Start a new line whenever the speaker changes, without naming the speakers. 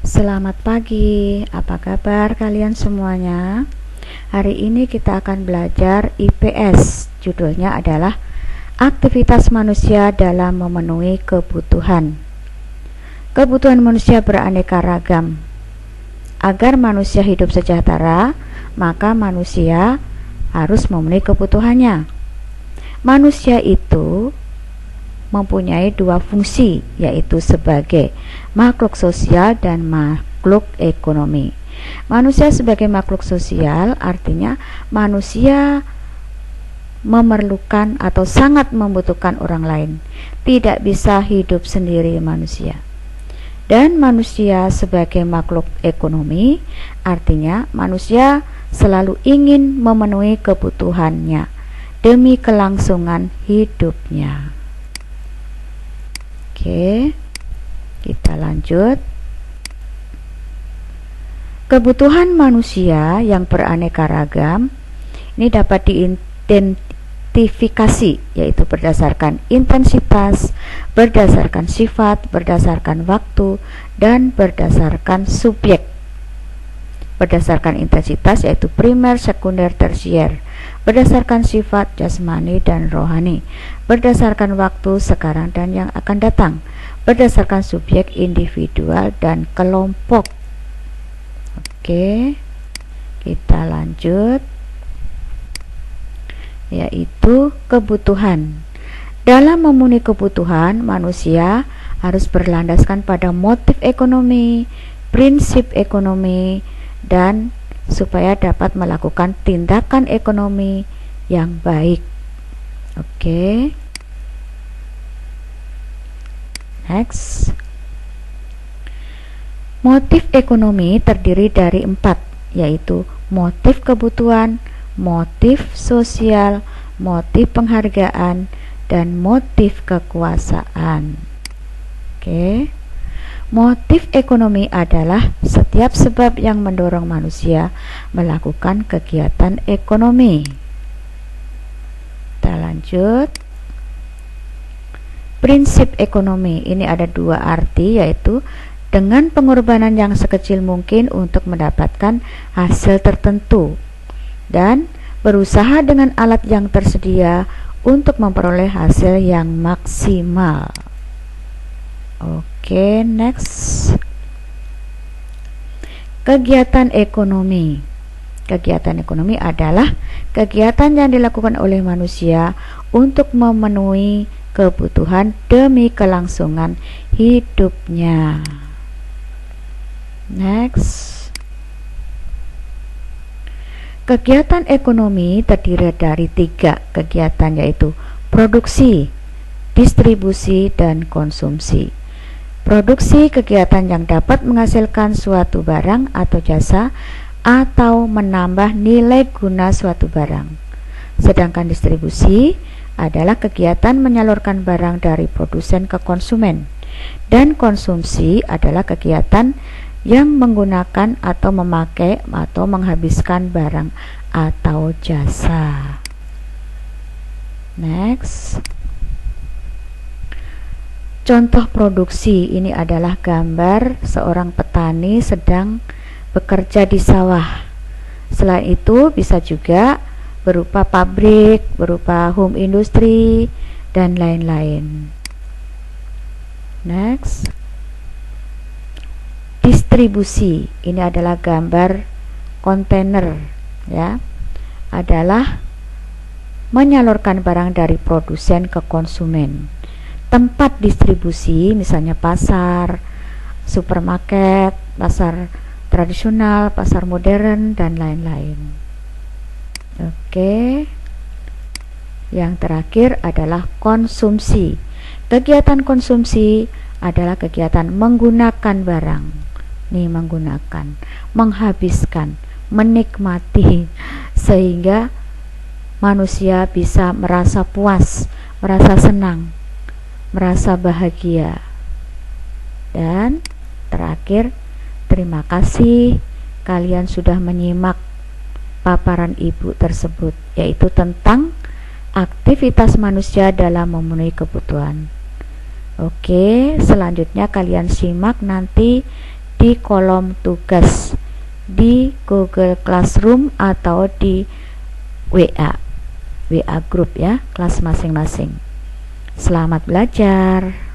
Selamat pagi, apa kabar kalian semuanya? Hari ini kita akan belajar IPS. Judulnya adalah Aktivitas Manusia dalam Memenuhi Kebutuhan. Kebutuhan manusia beraneka ragam. Agar manusia hidup sejahtera, maka manusia harus memenuhi kebutuhannya. Manusia itu mempunyai dua fungsi, yaitu sebagai makhluk sosial dan makhluk ekonomi. Manusia sebagai makhluk sosial artinya manusia memerlukan atau sangat membutuhkan orang lain, tidak bisa hidup sendiri manusia. Dan manusia sebagai makhluk ekonomi artinya manusia selalu ingin memenuhi kebutuhannya demi kelangsungan hidupnya. Oke, kita lanjut. Kebutuhan manusia yang beraneka ragam ini dapat diidentifikasi, yaitu berdasarkan intensitas, berdasarkan sifat, berdasarkan waktu, dan berdasarkan subjek. Berdasarkan intensitas yaitu primer, sekunder, tersier. Berdasarkan sifat jasmani dan rohani. Berdasarkan waktu sekarang dan yang akan datang. Berdasarkan subjek individual dan kelompok. Oke, kita lanjut. Yaitu kebutuhan. Dalam memenuhi kebutuhan, manusia harus berlandaskan pada motif ekonomi, prinsip ekonomi, dan supaya dapat melakukan tindakan ekonomi yang baik. Oke. Next. Motif ekonomi terdiri dari 4, yaitu motif kebutuhan, motif sosial, motif penghargaan, dan motif kekuasaan. Oke. Motif ekonomi adalah setiap sebab yang mendorong manusia melakukan kegiatan ekonomi. Kita lanjut. Prinsip ekonomi ini ada 2 arti, yaitu dengan pengorbanan yang sekecil mungkin untuk mendapatkan hasil tertentu dan berusaha dengan alat yang tersedia untuk memperoleh hasil yang maksimal. Oke, next. Kegiatan ekonomi. Kegiatan ekonomi adalah kegiatan yang dilakukan oleh manusia untuk memenuhi kebutuhan demi kelangsungan hidupnya. Next. Kegiatan ekonomi terdiri dari 3 kegiatan, yaitu produksi, distribusi, dan konsumsi. Produksi kegiatan yang dapat menghasilkan suatu barang atau jasa atau menambah nilai guna suatu barang. Sedangkan distribusi adalah kegiatan menyalurkan barang dari produsen ke konsumen. Dan konsumsi adalah kegiatan yang menggunakan atau memakai atau menghabiskan barang atau jasa. Next. Contoh produksi ini adalah gambar seorang petani sedang bekerja di sawah. Selain itu bisa juga berupa pabrik, berupa home industry, dan lain-lain. Next. Distribusi ini adalah gambar kontainer, ya. Adalah menyalurkan barang dari produsen ke konsumen. Tempat distribusi misalnya pasar, supermarket, pasar tradisional, pasar modern, dan lain-lain. Oke. Yang terakhir adalah konsumsi. Kegiatan konsumsi adalah kegiatan menggunakan barang. Menggunakan, menghabiskan, menikmati, sehingga manusia bisa merasa puas, merasa senang, merasa bahagia. Dan terakhir, terima kasih kalian sudah menyimak paparan ibu tersebut, yaitu tentang aktivitas manusia dalam memenuhi kebutuhan. Oke, selanjutnya kalian simak nanti di kolom tugas di Google Classroom atau di WA group ya, kelas masing-masing. Selamat belajar.